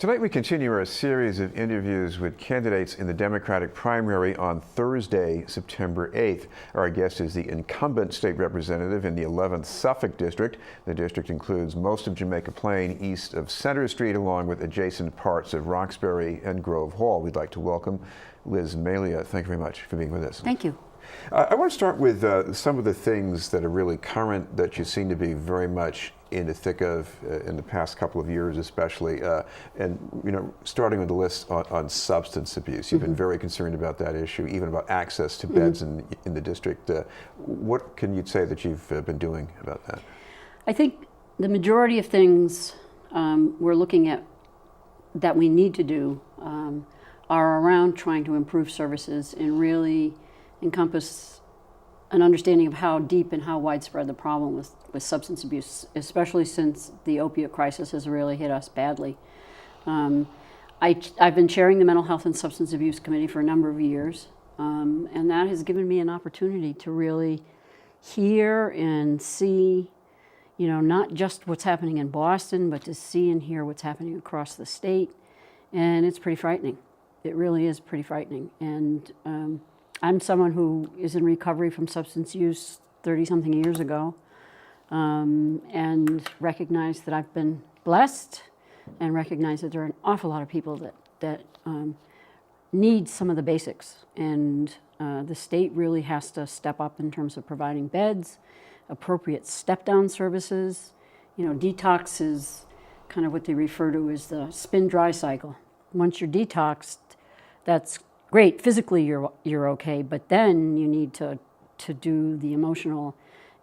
Tonight we continue our series of interviews with candidates in the Democratic primary on Thursday, September 8th. Our guest is the incumbent state representative in the 11th Suffolk District. The district includes most of Jamaica Plain east of Center Street, along with adjacent parts of Roxbury and Grove Hall. We'd like to welcome Liz Malia. Thank you very much for being with us. Thank you. I want to start with some of the things that are really current that you seem to be very much in the thick of in the past couple of years, especially, and starting with the list on substance abuse. You've been very concerned about that issue, even about access to beds in the district. What can you say that you've been doing about that? I think the majority of things we're looking at that we need to do are around trying to improve services and really encompass an understanding of how deep and how widespread the problem with substance abuse, especially since the opiate crisis has really hit us badly. I've been chairing the Mental Health and Substance Abuse Committee for a number of years, and that has given me an opportunity to really hear and see, not just what's happening in Boston, but to see and hear what's happening across the state, and it's pretty frightening. It really is pretty frightening, and I'm someone who is in recovery from substance use 30-something years ago, and recognize that I've been blessed and recognize that there are an awful lot of people that need some of the basics. And the state really has to step up in terms of providing beds, appropriate step-down services. Detox is kind of what they refer to as the spin-dry cycle. Once you're detoxed, that's great. Physically, you're okay, but then you need to do the emotional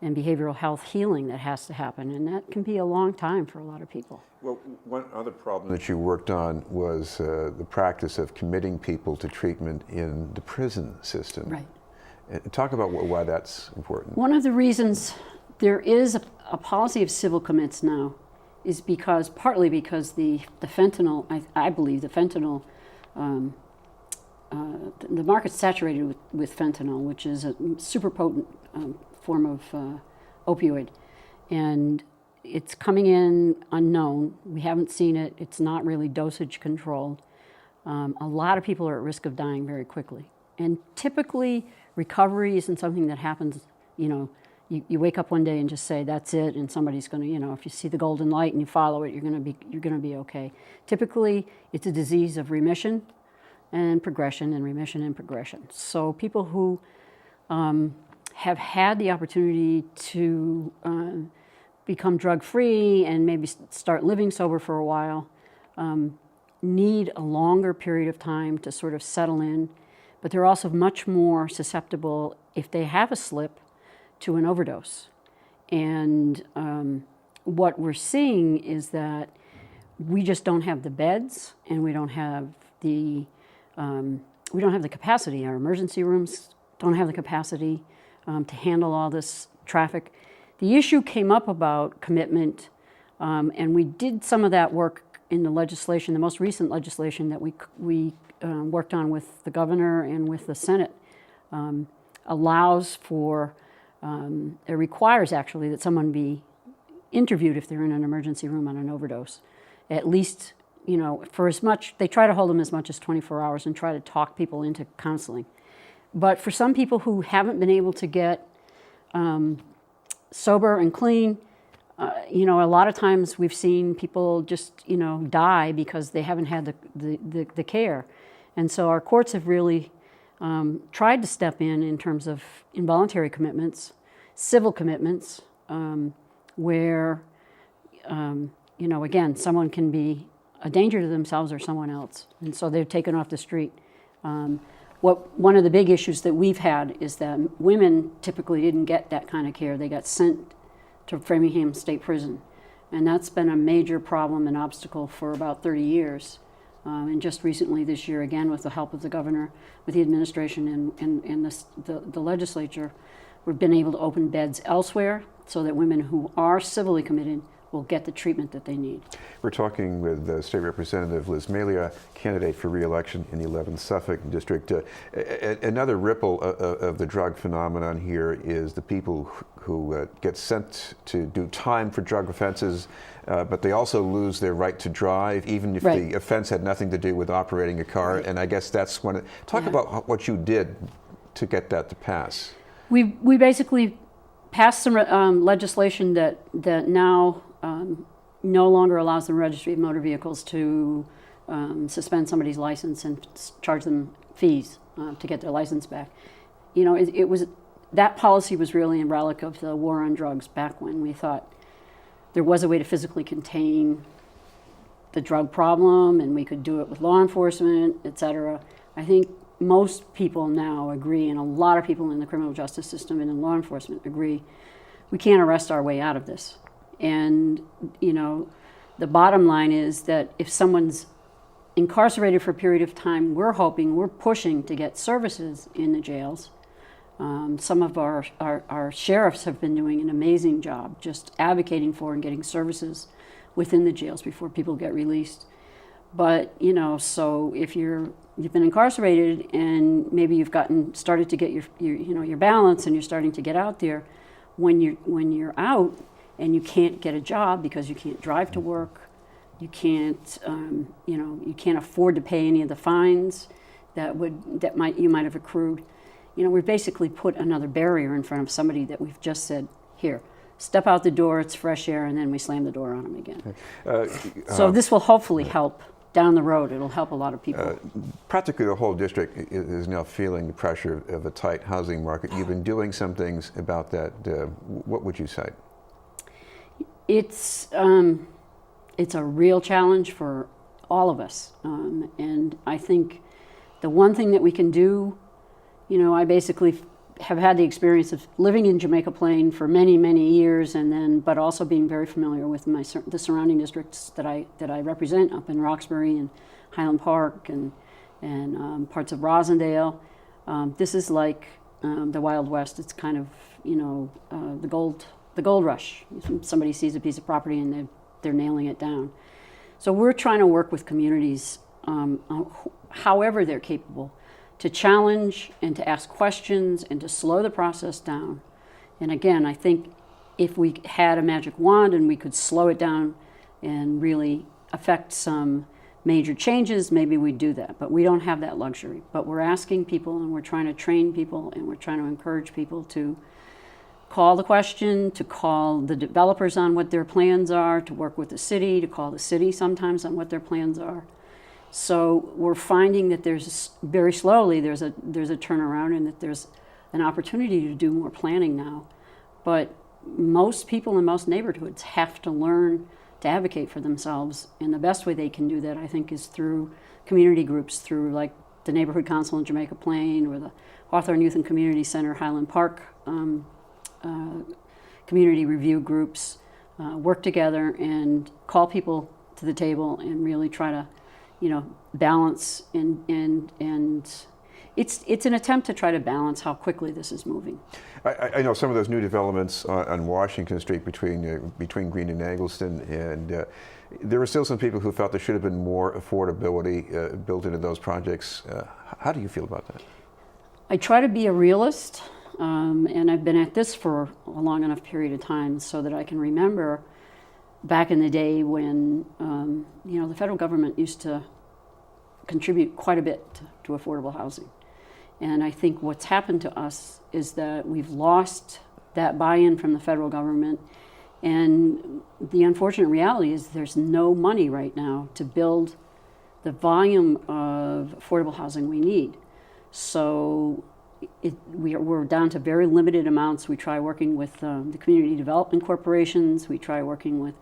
and behavioral health healing that has to happen, and that can be a long time for a lot of people. Well, one other problem that you worked on was the practice of committing people to treatment in the prison system. Right. Talk about why that's important. One of the reasons there is a policy of civil commits now is partly because the fentanyl, I believe the fentanyl, the market's saturated with fentanyl, which is a super potent form of opioid, and it's coming in unknown. We haven't seen it. It's not really dosage controlled. A lot of people are at risk of dying very quickly, and typically recovery isn't something that happens. You wake up one day and just say that's it, and somebody's going to, if you see the golden light and you follow it, you're going to be okay. Typically, it's a disease of remission and progression, and remission and progression. So people who have had the opportunity to become drug-free and maybe start living sober for a while need a longer period of time to sort of settle in, but they're also much more susceptible, if they have a slip, to an overdose. And what we're seeing is that we just don't have the beds, and we don't have the capacity. Our emergency rooms don't have the capacity to handle all this traffic. The issue came up about commitment, and we did some of that work in the legislation. The most recent legislation that we worked on with the governor and with the Senate allows for, it requires actually that someone be interviewed if they're in an emergency room on an overdose. At least, for as much, they try to hold them as much as 24 hours and try to talk people into counseling. But for some people who haven't been able to get sober and clean, a lot of times we've seen people just, die because they haven't had the care. And so our courts have really tried to step in terms of involuntary commitments, civil commitments, where, again, someone can be a danger to themselves or someone else. And so they're taken off the street. One of the big issues that we've had is that women typically didn't get that kind of care. They got sent to Framingham State Prison. And that's been a major problem and obstacle for about 30 years. And just recently this year, again, with the help of the governor, with the administration and the legislature, we've been able to open beds elsewhere so that women who are civilly committed will get the treatment that they need. We're talking with State Representative Liz Malia, candidate for re-election in the 11th Suffolk District. Another ripple of the drug phenomenon here is the people who get sent to do time for drug offenses, but they also lose their right to drive, even if the offense had nothing to do with operating a car. And I guess that's one. Talk about what you did to get that to pass. We basically passed some legislation that now no longer allows the Registry of Motor Vehicles to suspend somebody's license and charge them fees to get their license back. You know, it was that policy was really a relic of the war on drugs back when we thought there was a way to physically contain the drug problem and we could do it with law enforcement, et cetera. I think most people now agree, and a lot of people in the criminal justice system and in law enforcement agree, we can't arrest our way out of this. And, you know, the bottom line is that if someone's incarcerated for a period of time, we're pushing to get services in the jails. Some of our sheriffs have been doing an amazing job just advocating for and getting services within the jails before people get released. But, you know, so if you've been incarcerated and maybe you've started to get your balance and you're starting to get out there, when you're out and you can't get a job because you can't drive to work, you can't you can't afford to pay any of the fines you might have accrued. You know, we've basically put another barrier in front of somebody that we've just said, here, step out the door, it's fresh air, and then we slam the door on them again. So this will hopefully help down the road. It'll help a lot of people. Practically the whole district is now feeling the pressure of a tight housing market. You've been doing some things about that. What would you cite? It's a real challenge for all of us. And I think the one thing that we can do, you know, I basically have had the experience of living in Jamaica Plain for many, many years, but also being very familiar with the surrounding districts that I represent up in Roxbury and Highland Park and parts of Rosendale. This is like the Wild West. It's kind of, you know, the gold rush. Somebody sees a piece of property and they're nailing it down. So we're trying to work with communities, however they're capable, to challenge and to ask questions and to slow the process down. And again, I think if we had a magic wand and we could slow it down and really affect some major changes, maybe we'd do that. But we don't have that luxury. But we're asking people and we're trying to train people and we're trying to encourage people to call the question, to call the developers on what their plans are, to work with the city, to call the city sometimes on what their plans are. So we're finding that very slowly there's a turnaround and that there's an opportunity to do more planning now. But most people in most neighborhoods have to learn to advocate for themselves, and the best way they can do that, I think, is through community groups, through like the Neighborhood Council in Jamaica Plain or the Hawthorne Youth and Community Center, Highland Park community review groups, work together and call people to the table and really try to, you know, balance and it's an attempt to try to balance how quickly this is moving. I know some of those new developments on Washington Street between Green and Eggleston, and there were still some people who felt there should have been more affordability built into those projects. How do you feel about that? I try to be a realist, and I've been at this for a long enough period of time so that I can remember back in the day when you know, the federal government used to contribute quite a bit to affordable housing. And I think what's happened to us is that we've lost that buy-in from the federal government. And the unfortunate reality is there's no money right now to build the volume of affordable housing we need. So we're down to very limited amounts. We try working with the community development corporations. We try working with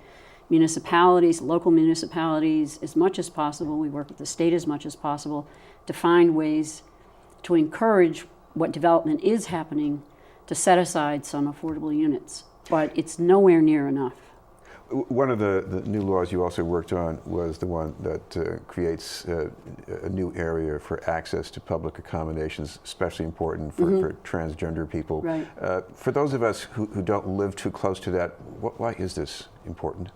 municipalities, local municipalities, as much as possible. We work with the state as much as possible to find ways to encourage what development is happening to set aside some affordable units. But it's nowhere near enough. One of the new laws you also worked on was the one that creates a new area for access to public accommodations, especially important for transgender people. Right. For those of us who don't live too close to that, why is this important?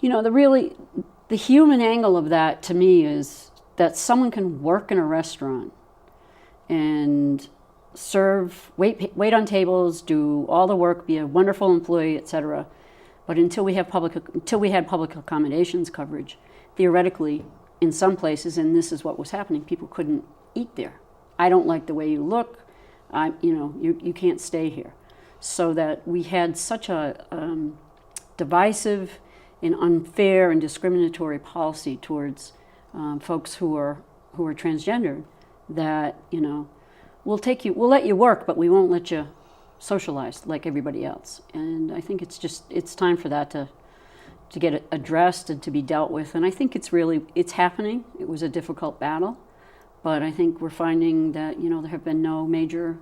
You know, the human angle of that to me is that someone can work in a restaurant and wait on tables, do all the work, be a wonderful employee, etc. But until we had public accommodations coverage, theoretically, in some places, and this is what was happening, people couldn't eat there. I don't like the way you look. You can't stay here. So that we had such a divisive and unfair and discriminatory policy towards folks who are transgendered, that we'll let you work, but we won't let you socialize like everybody else. And I think it's time for that to get addressed and to be dealt with. And I think it's happening. It was a difficult battle, but I think we're finding that there have been no major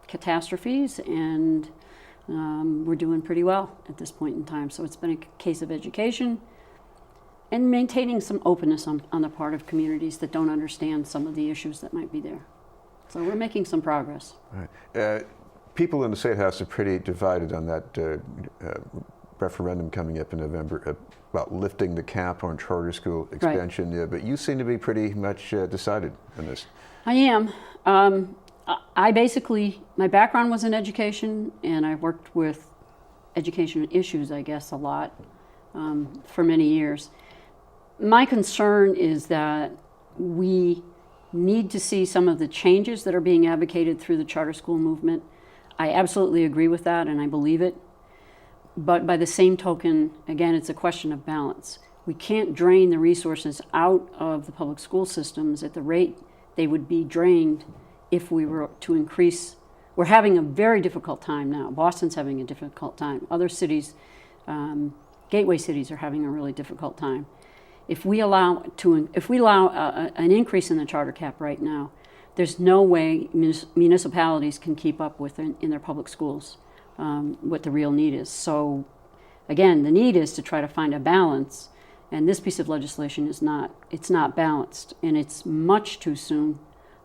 catastrophes, and we're doing pretty well at this point in time. So it's been a case of education and maintaining some openness on the part of communities that don't understand some of the issues that might be there. So we're making some progress. All right. People in the State House are pretty divided on that referendum coming up in November about lifting the cap on charter school expansion. Right. But you seem to be pretty much decided on this. I am. My background was in education, and I worked with education issues, I guess, a lot for many years. My concern is that we need to see some of the changes that are being advocated through the charter school movement. I absolutely agree with that, and I believe it. But by the same token, again, it's a question of balance. We can't drain the resources out of the public school systems at the rate they would be drained if we were to increase. We're having a very difficult time now. Boston's having a difficult time. Other cities, gateway cities, are having a really difficult time. If we allow an increase in the charter cap right now, there's no way municipalities can keep up with in their public schools what the real need is. So, again, the need is to try to find a balance, and this piece of legislation is not. It's not balanced, and it's much too soon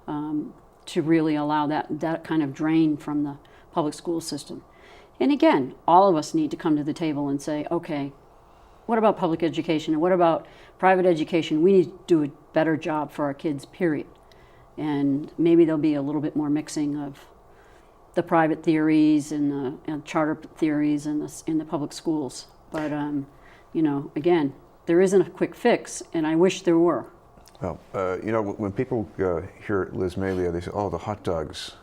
to really allow that kind of drain from the public school system. And again, all of us need to come to the table and say, okay, what about public education and what about private education? We need to do a better job for our kids, period. And maybe there'll be a little bit more mixing of the private theories and the charter theories in the public schools. But again, there isn't a quick fix, and I wish there were. Well, when people hear Liz Malia, they say, "Oh, the hot dogs."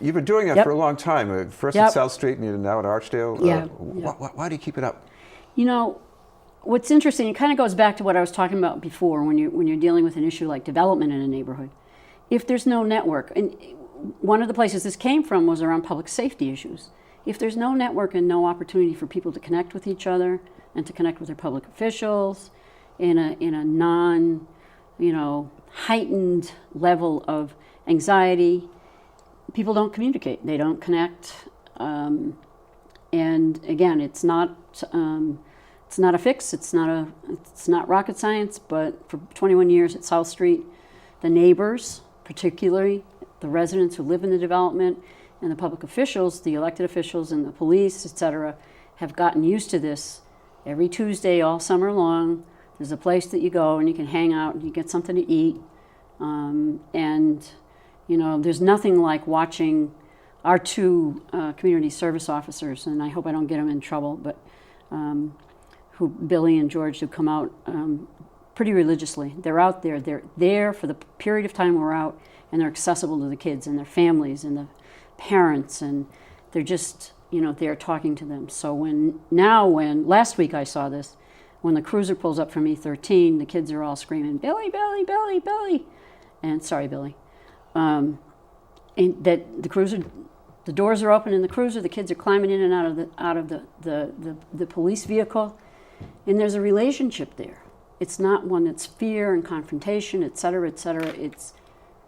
You've been doing that for a long time. First at South Street and now at Archdale. Why do you keep it up? What's interesting, it kind of goes back to what I was talking about before when you're dealing with an issue like development in a neighborhood. If there's no network, and one of the places this came from was around public safety issues. If there's no network and no opportunity for people to connect with each other and to connect with their public officials in a non, heightened level of anxiety, people don't communicate. They don't connect. And again, it's not a fix. It's not rocket science. But for 21 years at South Street, the neighbors, particularly the residents who live in the development, and the public officials, the elected officials, and the police, etc., have gotten used to this. Every Tuesday, all summer long, there's a place that you go and you can hang out and you get something to eat. There's nothing like watching our two community service officers, and I hope I don't get them in trouble, but Billy and George, who come out pretty religiously. They're out there. They're there for the period of time we're out, and they're accessible to the kids and their families and the parents, and they're just, they're talking to them. So when last week I saw this, when the cruiser pulls up from E13, the kids are all screaming, "Billy, Billy, Billy, Billy," and sorry, Billy. And that the cruiser, the doors are open in the cruiser, the kids are climbing in and out of the police vehicle, and there's a relationship there. It's not one that's fear and confrontation, et cetera, et cetera. It's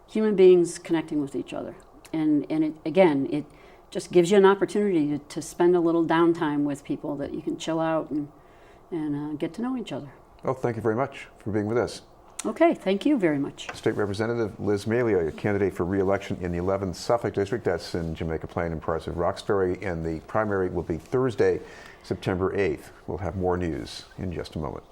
human beings connecting with each other. And it just gives you an opportunity to spend a little downtime with people that you can chill out and get to know each other. Well, thank you very much for being with us. Okay, thank you very much. State Representative Liz Malia, a candidate for re-election in the 11th Suffolk District. That's in Jamaica Plain and parts of Roxbury. And the primary will be Thursday, September 8th. We'll have more news in just a moment.